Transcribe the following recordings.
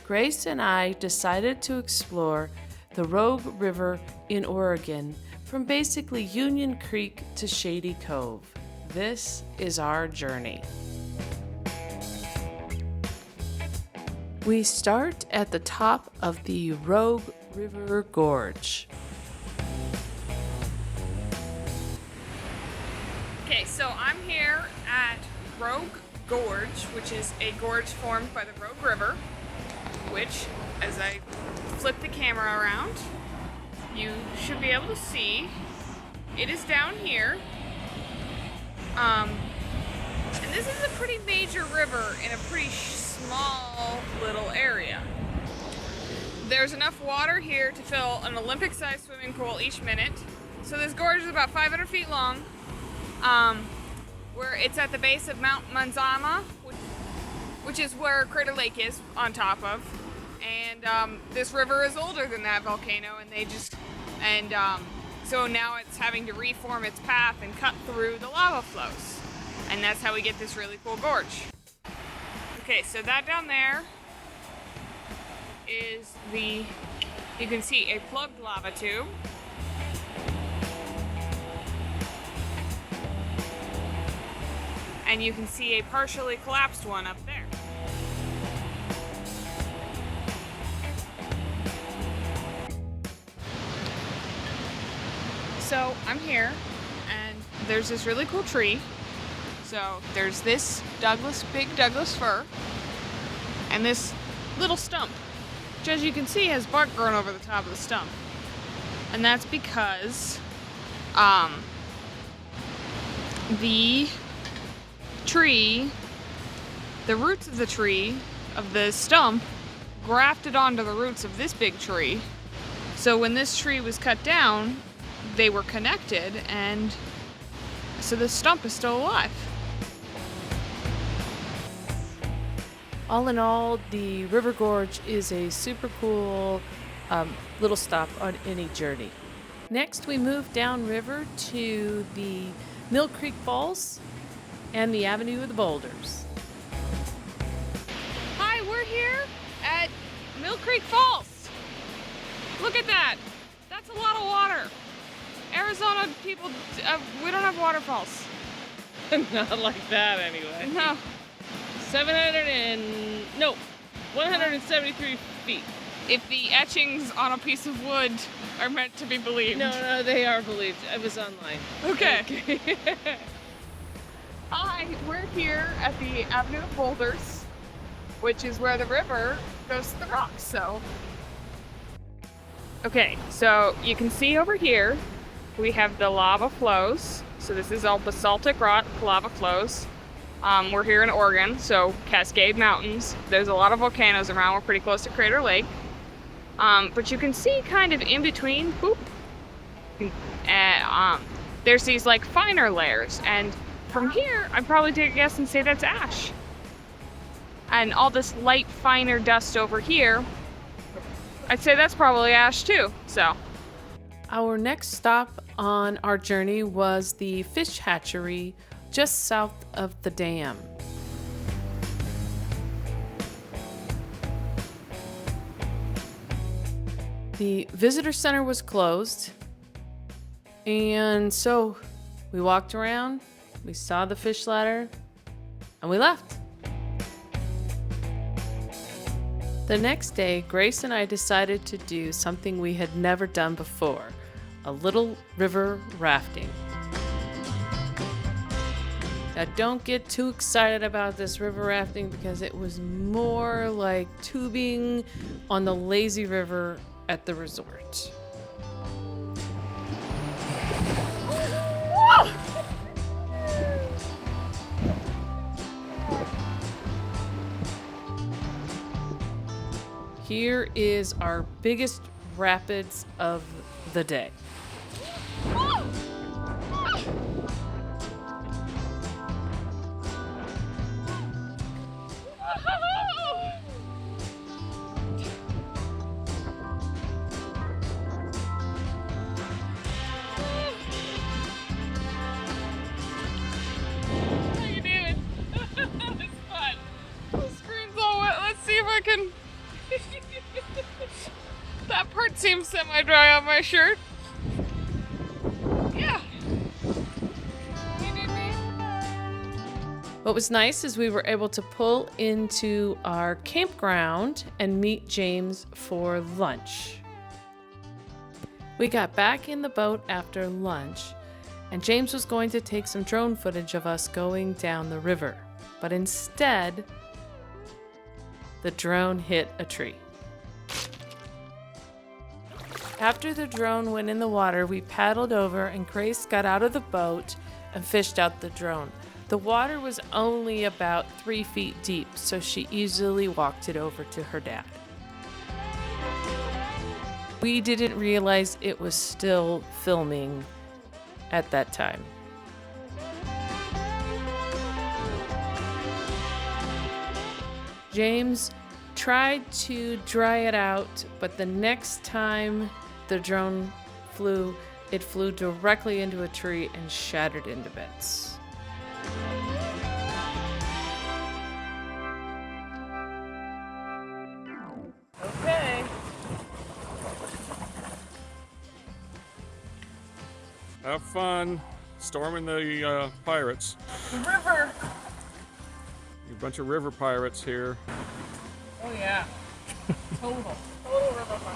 Grace and I decided to explore the Rogue River in Oregon from basically Union Creek to Shady Cove. This is our journey. We start at the top of the Rogue River Gorge. Okay, so I'm here at Rogue Gorge, which is a gorge formed by the Rogue River, which, as I flip the camera around, you should be able to see. It is down here. And this is a pretty major river in a pretty small little area. There's enough water here to fill an Olympic-sized swimming pool each minute. So this gorge is about 500 feet long. Where it's at the base of Mount Manzama, which is where Crater Lake is on top of. And this river is older than that volcano, and so now it's having to reform its path and cut through the lava flows. And that's how we get this really cool gorge. Okay, so that down there is you can see a plugged lava tube. And you can see a partially collapsed one up there. So I'm here, and there's this really cool tree. So there's this big Douglas fir, and this little stump, which, as you can see, has bark grown over the top of the stump. And that's because the roots of the tree, of the stump, grafted onto the roots of this big tree. So when this tree was cut down, they were connected, and so the stump is still alive. All in all, the River Gorge is a super cool little stop on any journey. Next, we move downriver to the Mill Creek Falls and the Avenue of the Boulders. Hi, we're here at Mill Creek Falls. Look at that. That's a lot of water. Arizona people, we don't have waterfalls. Not like that anyway. No. 173 feet. If the etchings on a piece of wood are meant to be believed. No, they are believed. I was online. Okay. Hi, we're here at the Avenue of Boulders, which is where the river goes to the rocks, so. Okay, so you can see over here, we have the lava flows. So this is all basaltic rock lava flows. We're here in Oregon, so Cascade Mountains. There's a lot of volcanoes around. We're pretty close to Crater Lake. But you can see kind of in between, there's these like finer layers. And from here, I'd probably take a guess and say that's ash. And all this light, finer dust over here, I'd say that's probably ash too, so. Our next stop on our journey was the fish hatchery just south of the dam. The visitor center was closed, and so we walked around, we saw the fish ladder, and we left. The next day, Grace and I decided to do something we had never done before, a little river rafting. Now, don't get too excited about this river rafting because it was more like tubing on the lazy river at the resort. Here is our biggest rapids of the day. It's fun. The screen's all wet. Let's see if I can seems semi-dry on my shirt. Yeah. What was nice is we were able to pull into our campground and meet James for lunch. We got back in the boat after lunch, and James was going to take some drone footage of us going down the river. But instead, the drone hit a tree. After the drone went in the water, we paddled over and Grace got out of the boat and fished out the drone. The water was only about 3 feet deep, so she easily walked it over to her dad. We didn't realize it was still filming at that time. James tried to dry it out, but the next time the drone flew, it flew directly into a tree and shattered into bits. Okay. Have fun storming the pirates. The river. A bunch of river pirates here. Oh yeah. Total river fun.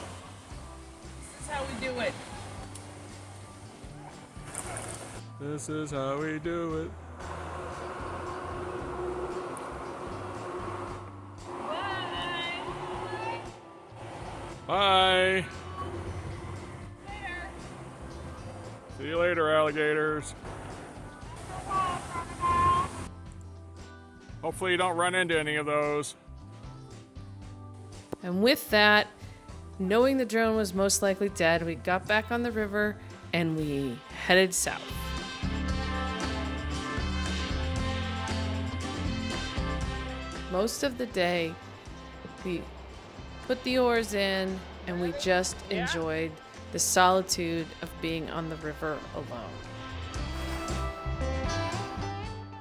This is how we do it. This is how we do it. Bye. See you later, alligators. Hopefully you don't run into any of those. And with that, knowing the drone was most likely dead, we got back on the river and we headed south. Most of the day, we put the oars in and we just enjoyed the solitude of being on the river alone.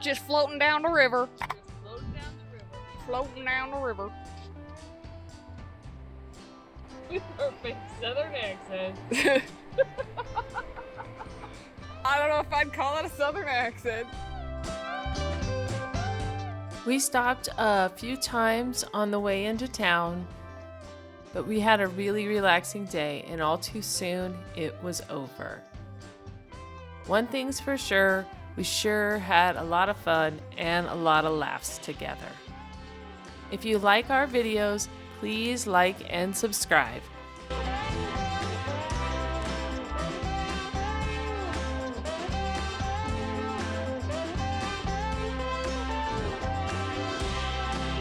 Just floating down the river. Floating down the river. Floating down the river. With our fake southern accent. I don't know if I'd call it a southern accent. We stopped a few times on the way into town, but we had a really relaxing day, and all too soon it was over. One thing's for sure, we sure had a lot of fun and a lot of laughs together. If you like our videos, please like and subscribe.